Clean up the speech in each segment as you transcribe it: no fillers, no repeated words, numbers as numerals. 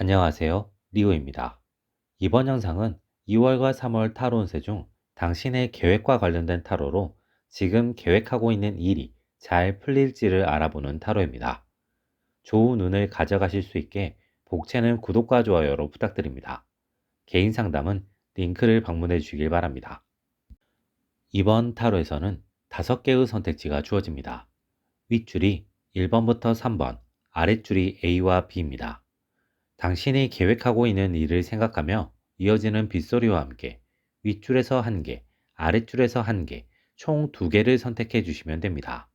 안녕하세요. 리오입니다. 이번 영상은 2월과 3월 타로 운세 중 당신의 계획과 관련된 타로로 지금 계획하고 있는 일이 잘 풀릴지를 알아보는 타로입니다. 좋은 운을 가져가실 수 있게 복채는 구독과 좋아요로 부탁드립니다. 개인 상담은 링크를 방문해 주길 바랍니다. 이번 타로에서는 5개의 선택지가 주어집니다. 윗줄이 1번부터 3번, 아랫줄이 A와 B입니다. 당신이 계획하고 있는 일을 생각하며 이어지는 빗소리와 함께 윗줄에서 1개, 아랫줄에서 1개, 총 2개를 선택해 주시면 됩니다.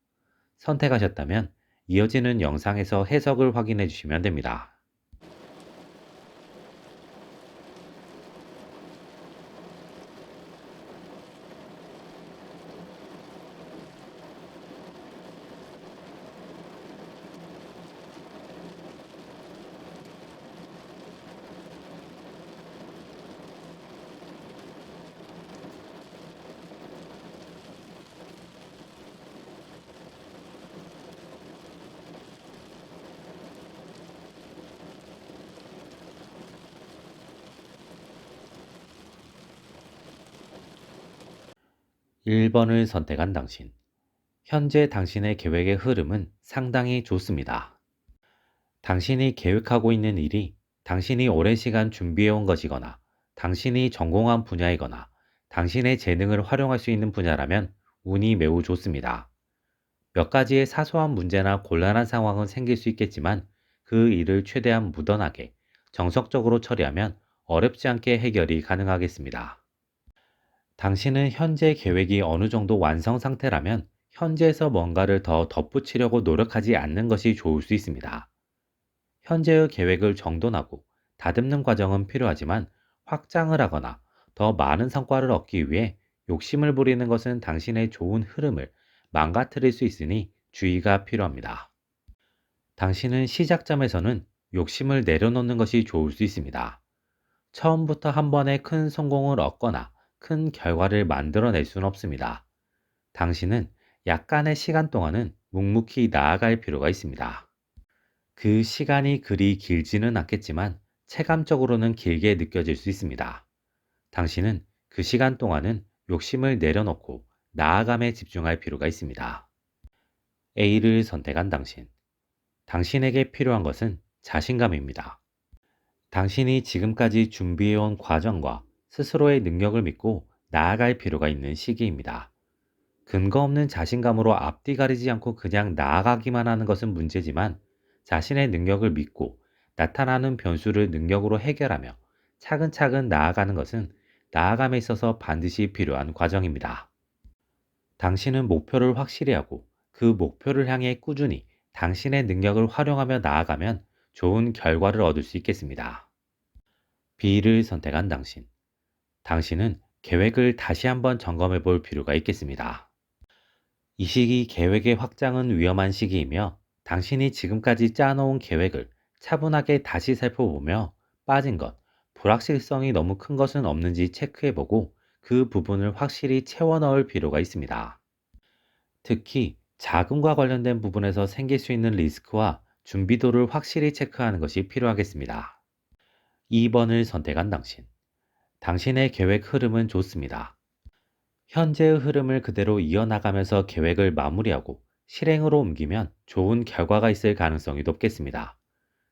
선택하셨다면 이어지는 영상에서 해석을 확인해 주시면 됩니다. 1번을 선택한 당신. 현재 당신의 계획의 흐름은 상당히 좋습니다. 당신이 계획하고 있는 일이 당신이 오랜 시간 준비해온 것이거나 당신이 전공한 분야이거나 당신의 재능을 활용할 수 있는 분야라면 운이 매우 좋습니다. 몇 가지의 사소한 문제나 곤란한 상황은 생길 수 있겠지만 그 일을 최대한 무던하게 정석적으로 처리하면 어렵지 않게 해결이 가능하겠습니다. 당신은 현재 계획이 어느 정도 완성 상태라면 현재에서 뭔가를 더 덧붙이려고 노력하지 않는 것이 좋을 수 있습니다. 현재의 계획을 정돈하고 다듬는 과정은 필요하지만 확장을 하거나 더 많은 성과를 얻기 위해 욕심을 부리는 것은 당신의 좋은 흐름을 망가뜨릴 수 있으니 주의가 필요합니다. 당신은 시작점에서는 욕심을 내려놓는 것이 좋을 수 있습니다. 처음부터 한 번에 큰 성공을 얻거나 큰 결과를 만들어낼 수는 없습니다. 당신은 약간의 시간 동안은 묵묵히 나아갈 필요가 있습니다. 그 시간이 그리 길지는 않겠지만 체감적으로는 길게 느껴질 수 있습니다. 당신은 그 시간 동안은 욕심을 내려놓고 나아감에 집중할 필요가 있습니다. A를 선택한 당신. 당신에게 필요한 것은 자신감입니다. 당신이 지금까지 준비해온 과정과 스스로의 능력을 믿고 나아갈 필요가 있는 시기입니다. 근거 없는 자신감으로 앞뒤 가리지 않고 그냥 나아가기만 하는 것은 문제지만 자신의 능력을 믿고 나타나는 변수를 능력으로 해결하며 차근차근 나아가는 것은 나아감에 있어서 반드시 필요한 과정입니다. 당신은 목표를 확실히 하고 그 목표를 향해 꾸준히 당신의 능력을 활용하며 나아가면 좋은 결과를 얻을 수 있겠습니다. B를 선택한 당신. 당신은 계획을 다시 한번 점검해 볼 필요가 있겠습니다. 이 시기 계획의 확장은 위험한 시기이며 당신이 지금까지 짜놓은 계획을 차분하게 다시 살펴보며 빠진 것, 불확실성이 너무 큰 것은 없는지 체크해보고 그 부분을 확실히 채워 넣을 필요가 있습니다. 특히 자금과 관련된 부분에서 생길 수 있는 리스크와 준비도를 확실히 체크하는 것이 필요하겠습니다. 2번을 선택한 당신. 당신의 계획 흐름은 좋습니다. 현재의 흐름을 그대로 이어나가면서 계획을 마무리하고 실행으로 옮기면 좋은 결과가 있을 가능성이 높겠습니다.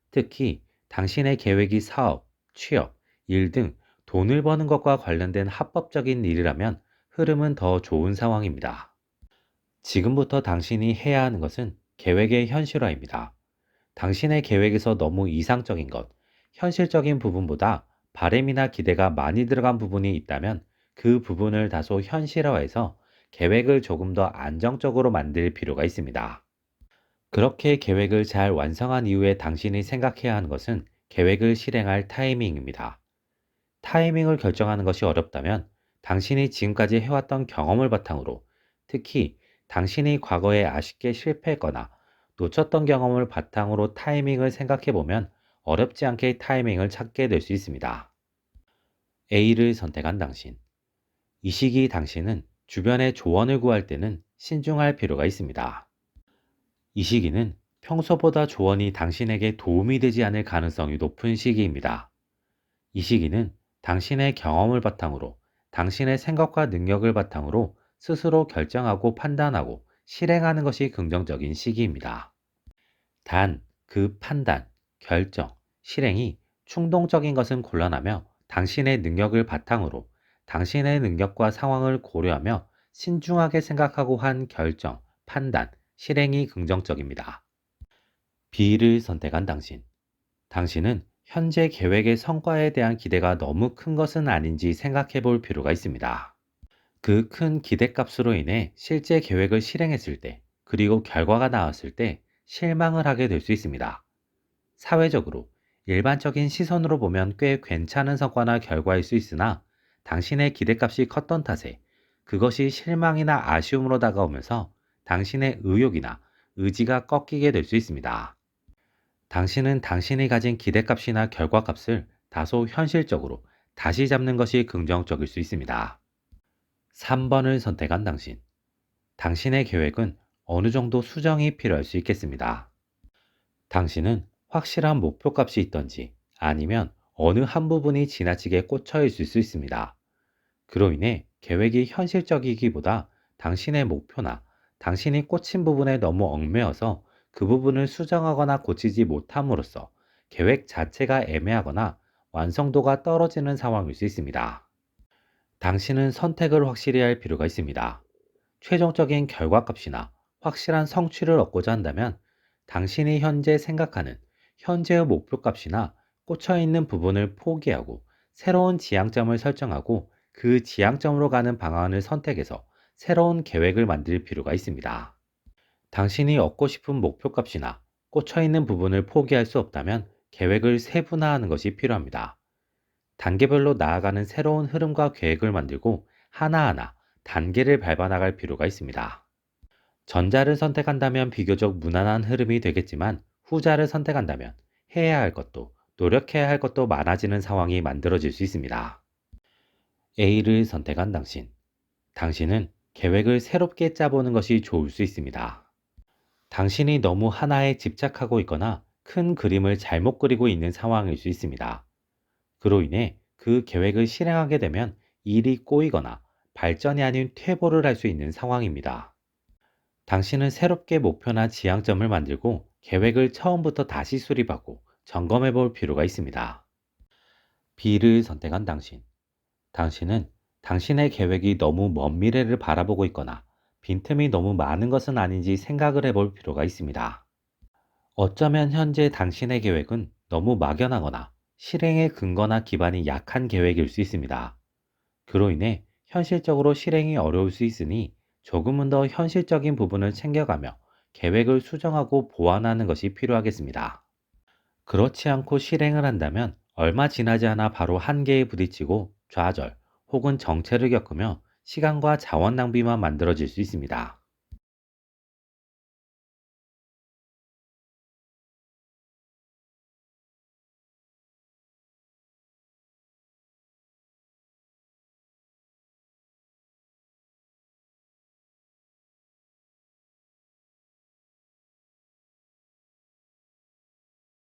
특히 당신의 계획이 사업, 취업, 일 등 돈을 버는 것과 관련된 합법적인 일이라면 흐름은 더 좋은 상황입니다. 지금부터 당신이 해야 하는 것은 계획의 현실화입니다. 당신의 계획에서 너무 이상적인 것, 현실적인 부분보다 바램이나 기대가 많이 들어간 부분이 있다면 그 부분을 다소 현실화해서 계획을 조금 더 안정적으로 만들 필요가 있습니다. 그렇게 계획을 잘 완성한 이후에 당신이 생각해야 하는 것은 계획을 실행할 타이밍입니다. 타이밍을 결정하는 것이 어렵다면 당신이 지금까지 해왔던 경험을 바탕으로 특히 당신이 과거에 아쉽게 실패했거나 놓쳤던 경험을 바탕으로 타이밍을 생각해 보면 어렵지 않게 타이밍을 찾게 될 수 있습니다. A를 선택한 당신. 이 시기 당신은 주변의 조언을 구할 때는 신중할 필요가 있습니다. 이 시기는 평소보다 조언이 당신에게 도움이 되지 않을 가능성이 높은 시기입니다. 이 시기는 당신의 경험을 바탕으로 당신의 생각과 능력을 바탕으로 스스로 결정하고 판단하고 실행하는 것이 긍정적인 시기입니다. 단, 그 판단, 결정, 실행이 충동적인 것은 곤란하며 당신의 능력을 바탕으로 당신의 능력과 상황을 고려하며 신중하게 생각하고 한 결정, 판단, 실행이 긍정적입니다. B를 선택한 당신. 당신은 현재 계획의 성과에 대한 기대가 너무 큰 것은 아닌지 생각해 볼 필요가 있습니다. 그 큰 기대값으로 인해 실제 계획을 실행했을 때, 그리고 결과가 나왔을 때 실망을 하게 될 수 있습니다. 사회적으로, 일반적인 시선으로 보면 꽤 괜찮은 성과나 결과일 수 있으나 당신의 기대값이 컸던 탓에 그것이 실망이나 아쉬움으로 다가오면서 당신의 의욕이나 의지가 꺾이게 될 수 있습니다. 당신은 당신이 가진 기대값이나 결과값을 다소 현실적으로 다시 잡는 것이 긍정적일 수 있습니다. 3번을 선택한 당신. 당신의 계획은 어느 정도 수정이 필요할 수 있겠습니다. 당신은 확실한 목표값이 있던지 아니면 어느 한 부분이 지나치게 꽂혀 있을 수 있습니다. 그로 인해 계획이 현실적이기보다 당신의 목표나 당신이 꽂힌 부분에 너무 얽매여서 그 부분을 수정하거나 고치지 못함으로써 계획 자체가 애매하거나 완성도가 떨어지는 상황일 수 있습니다. 당신은 선택을 확실히 할 필요가 있습니다. 최종적인 결과값이나 확실한 성취를 얻고자 한다면 당신이 현재 생각하는 현재의 목표값이나 꽂혀 있는 부분을 포기하고 새로운 지향점을 설정하고 그 지향점으로 가는 방안을 선택해서 새로운 계획을 만들 필요가 있습니다. 당신이 얻고 싶은 목표값이나 꽂혀 있는 부분을 포기할 수 없다면 계획을 세분화하는 것이 필요합니다. 단계별로 나아가는 새로운 흐름과 계획을 만들고 하나하나 단계를 밟아 나갈 필요가 있습니다. 전자를 선택한다면 비교적 무난한 흐름이 되겠지만 후자를 선택한다면 해야 할 것도 노력해야 할 것도 많아지는 상황이 만들어질 수 있습니다. A를 선택한 당신. 당신은 계획을 새롭게 짜보는 것이 좋을 수 있습니다. 당신이 너무 하나에 집착하고 있거나 큰 그림을 잘못 그리고 있는 상황일 수 있습니다. 그로 인해 그 계획을 실행하게 되면 일이 꼬이거나 발전이 아닌 퇴보를 할 수 있는 상황입니다. 당신은 새롭게 목표나 지향점을 만들고 계획을 처음부터 다시 수립하고 점검해 볼 필요가 있습니다. B를 선택한 당신. 당신은 당신의 계획이 너무 먼 미래를 바라보고 있거나 빈틈이 너무 많은 것은 아닌지 생각을 해볼 필요가 있습니다. 어쩌면 현재 당신의 계획은 너무 막연하거나 실행의 근거나 기반이 약한 계획일 수 있습니다. 그로 인해 현실적으로 실행이 어려울 수 있으니 조금은 더 현실적인 부분을 챙겨가며 계획을 수정하고 보완하는 것이 필요하겠습니다. 그렇지 않고 실행을 한다면 얼마 지나지 않아 바로 한계에 부딪히고 좌절 혹은 정체를 겪으며 시간과 자원 낭비만 만들어질 수 있습니다.